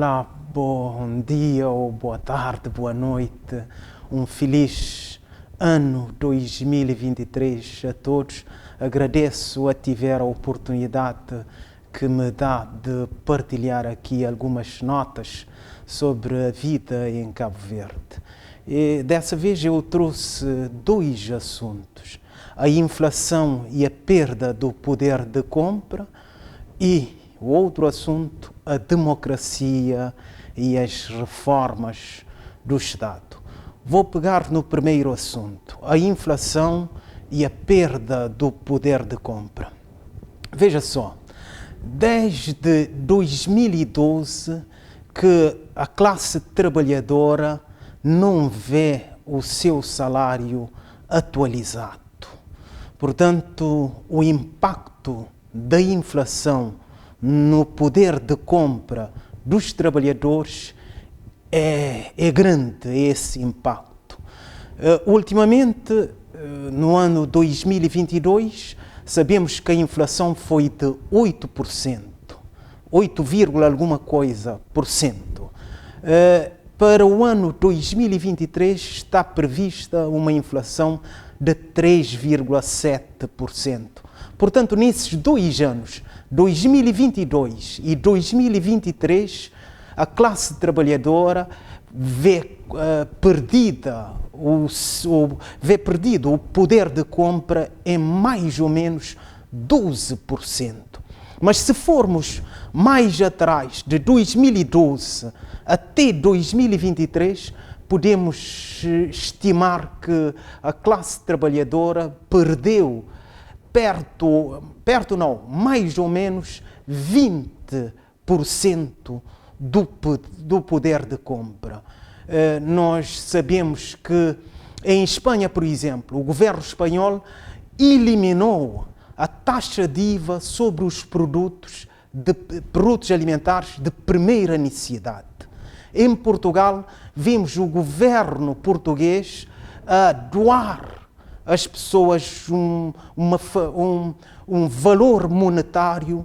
Olá, bom dia ou boa tarde, boa noite. Um feliz ano 2023 a todos. Agradeço a tiver a oportunidade que me dá de partilhar aqui algumas notas sobre a vida em Cabo Verde. E dessa vez eu trouxe dois assuntos: a inflação e a perda do poder de compra, e o outro assunto, a democracia e as reformas do Estado. Vou pegar no primeiro assunto, a inflação e a perda do poder de compra. Veja só, desde 2012 que a classe trabalhadora não vê o seu salário atualizado. Portanto, o impacto da inflação no poder de compra dos trabalhadores é grande, esse impacto. Ultimamente, no ano 2022, sabemos que a inflação foi de 8%, 8, alguma coisa por cento. Para o ano 2023 está prevista uma inflação de 3,7%. Portanto, nesses 2 anos, 2022 e 2023, a classe trabalhadora vê perdido o poder de compra em mais ou menos 12%. Mas se formos mais atrás, de 2012 até 2023, podemos estimar que a classe trabalhadora perdeu mais ou menos 20% do poder de compra. Nós sabemos que em Espanha, por exemplo, o governo espanhol eliminou a taxa de IVA sobre os produtos alimentares de primeira necessidade. Em Portugal, vimos o governo português a doar às pessoas um valor monetário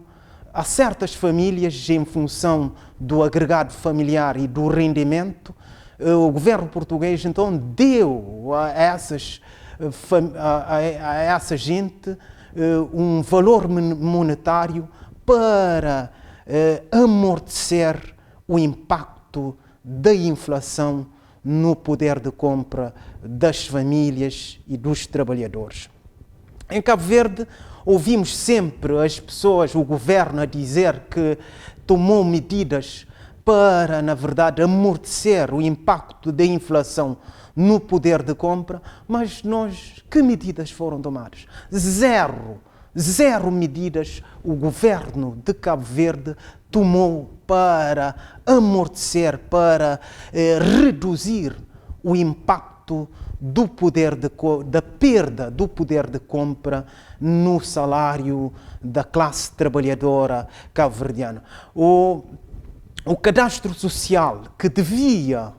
a certas famílias em função do agregado familiar e do rendimento. O governo português então deu a essa gente um valor monetário para amortecer o impacto da inflação no poder de compra das famílias e dos trabalhadores. Em Cabo Verde, ouvimos sempre as pessoas, o governo, a dizer que tomou medidas para, na verdade, amortecer o impacto da inflação no poder de compra, mas que medidas foram tomadas? Zero medidas o governo de Cabo Verde tomou para amortecer, para reduzir o impacto da perda do poder de compra no salário da classe trabalhadora cabo-verdiana. O cadastro social, que devia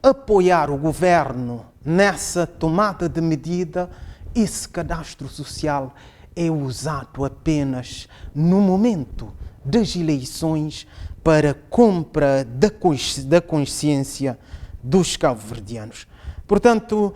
apoiar o governo nessa tomada de medida, esse cadastro social é usado apenas no momento das eleições para compra da consciência dos cabo-verdianos. Portanto,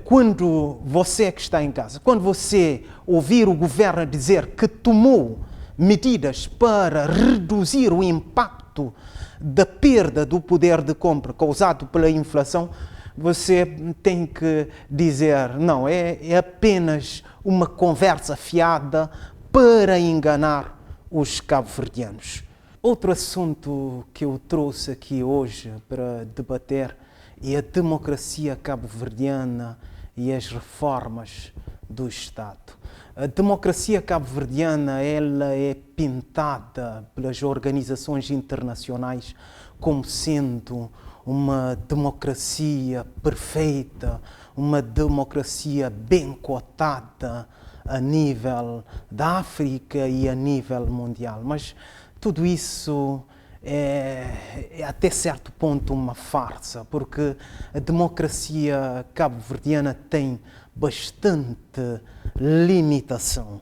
quando você que está em casa, quando você ouvir o governo dizer que tomou medidas para reduzir o impacto da perda do poder de compra causado pela inflação, você tem que dizer, não, é apenas uma conversa fiada para enganar os cabo-verdianos. Outro assunto que eu trouxe aqui hoje para debater é a democracia cabo-verdiana e as reformas do Estado. A democracia cabo-verdiana, ela é pintada pelas organizações internacionais como sendo uma democracia perfeita, uma democracia bem cotada a nível da África e a nível mundial. Mas tudo isso é até certo ponto uma farsa, porque a democracia cabo-verdiana tem bastante limitação.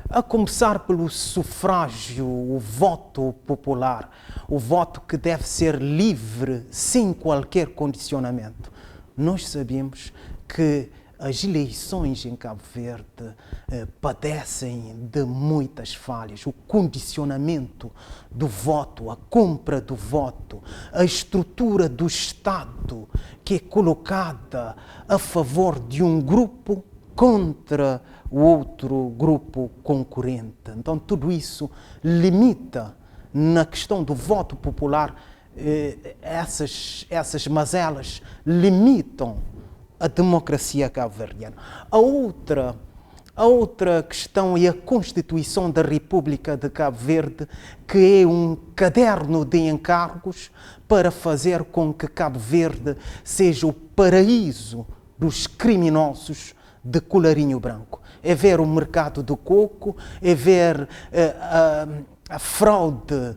A começar pelo sufrágio, o voto popular, o voto que deve ser livre, sem qualquer condicionamento. Nós sabemos que as eleições em Cabo Verde padecem de muitas falhas. O condicionamento do voto, a compra do voto, a estrutura do Estado que é colocada a favor de um grupo contra o outro grupo concorrente. Então, tudo isso limita, na questão do voto popular, essas mazelas limitam a democracia cabo-verdiana. A outra questão é a Constituição da República de Cabo Verde, que é um caderno de encargos para fazer com que Cabo Verde seja o paraíso dos criminosos de colarinho branco. É ver o mercado do coco, é ver a fraude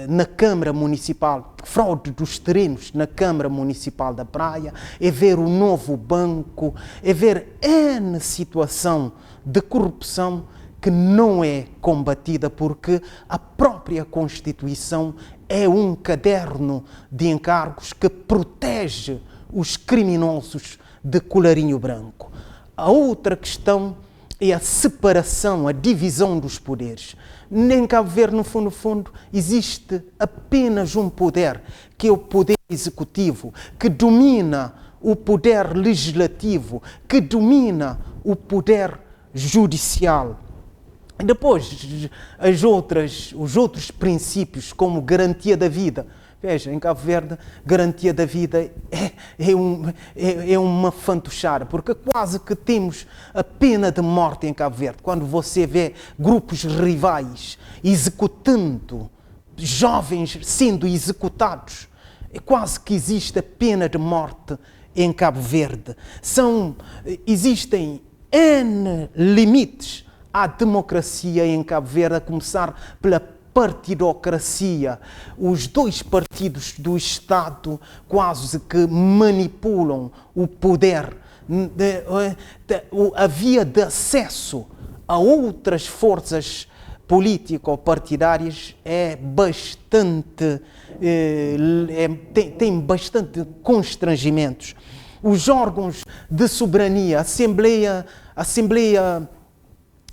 na Câmara Municipal, fraude dos terrenos na Câmara Municipal da Praia, é ver o novo banco, é ver N situação de corrupção que não é combatida porque a própria Constituição é um caderno de encargos que protege os criminosos de colarinho branco. A outra questão é a separação, a divisão dos poderes. Em Cabo Verde, no fundo, existe apenas um poder, que é o poder executivo, que domina o poder legislativo, que domina o poder judicial. Depois, os outros princípios, como garantia da vida. Veja, em Cabo Verde, garantia da vida é uma fantochada, porque quase que temos a pena de morte em Cabo Verde. Quando você vê grupos rivais executando, jovens sendo executados, é quase que existe a pena de morte em Cabo Verde. Existem N limites à democracia em Cabo Verde, a começar pela partidocracia. Os dois partidos do Estado quase que manipulam o poder. A via de acesso a outras forças político-partidárias tem bastante constrangimentos. Os órgãos de soberania, Assembleia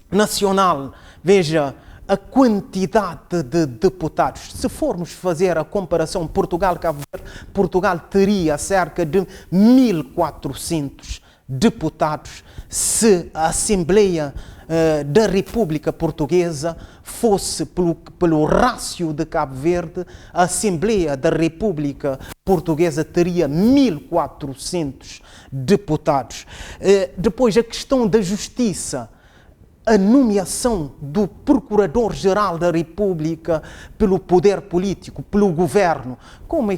Nacional, veja, a quantidade de deputados. Se formos fazer a comparação Portugal-Cabo Verde, Portugal teria cerca de 1.400 deputados se a Assembleia da República Portuguesa fosse pelo rácio de Cabo Verde. A Assembleia da República Portuguesa teria 1.400 deputados. Depois, a questão da justiça. A nomeação do Procurador-Geral da República pelo poder político, pelo governo. Como é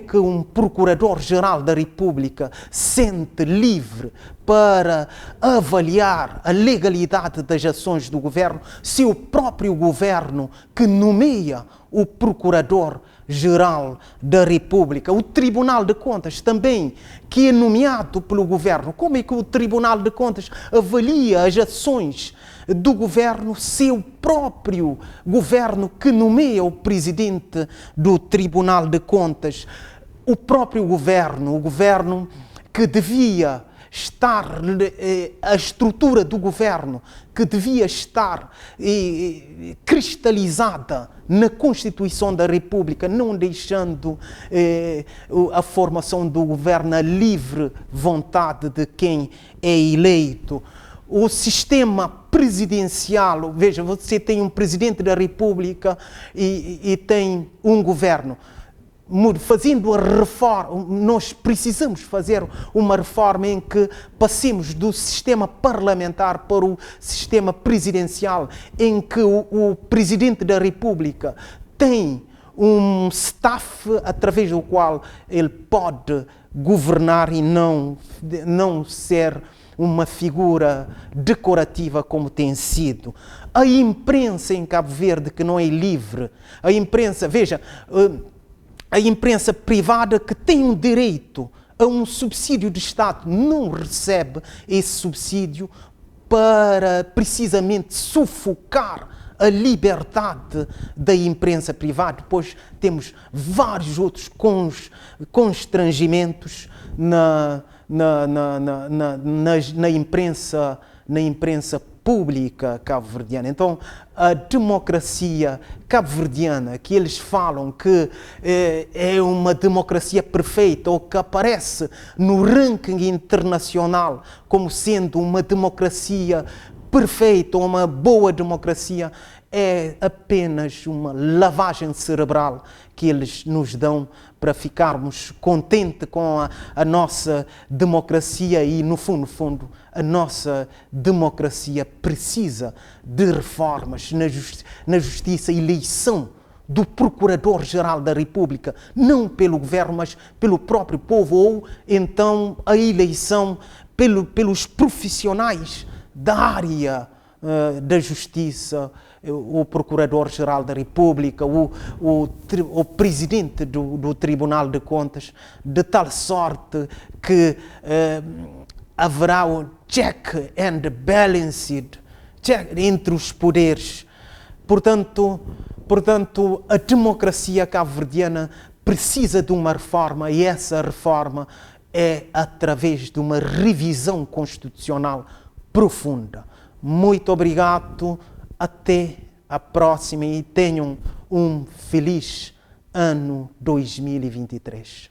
que um Procurador-Geral da República se sente livre para avaliar a legalidade das ações do governo se o próprio governo que nomeia o Procurador-Geral da República, o Tribunal de Contas também, que é nomeado pelo governo? Como é que o Tribunal de Contas avalia as ações do governo se o próprio governo que nomeia o presidente do Tribunal de Contas, o próprio governo, o governo que devia estar, a estrutura do governo que devia estar cristalizada na Constituição da República, não deixando a formação do governo à livre vontade de quem é eleito. O sistema presidencial, veja, você tem um presidente da República e tem um governo. Fazendo a reforma, nós precisamos fazer uma reforma em que passemos do sistema parlamentar para o sistema presidencial, em que o Presidente da República tem um staff através do qual ele pode governar e não ser uma figura decorativa como tem sido. A imprensa em Cabo Verde que não é livre, a imprensa, veja, a imprensa privada que tem um direito a um subsídio de Estado não recebe esse subsídio para precisamente sufocar a liberdade da imprensa privada. Depois temos vários outros constrangimentos na imprensa pública cabo-verdiana. Então, a democracia cabo-verdiana, que eles falam que é uma democracia perfeita, ou que aparece no ranking internacional como sendo uma democracia perfeita, ou uma boa democracia, é apenas uma lavagem cerebral que eles nos dão para ficarmos contentes com a nossa democracia. E, no fundo, a nossa democracia precisa de reformas na justiça, eleição do Procurador-Geral da República, não pelo governo, mas pelo próprio povo, ou então a eleição pelos profissionais da área da justiça, o Procurador-Geral da República, o Presidente do Tribunal de Contas, de tal sorte que haverá o check and balance entre os poderes. Portanto, a democracia cabo-verdiana precisa de uma reforma, e essa reforma é através de uma revisão constitucional profunda. Muito obrigado, até a próxima e tenham um feliz ano 2023.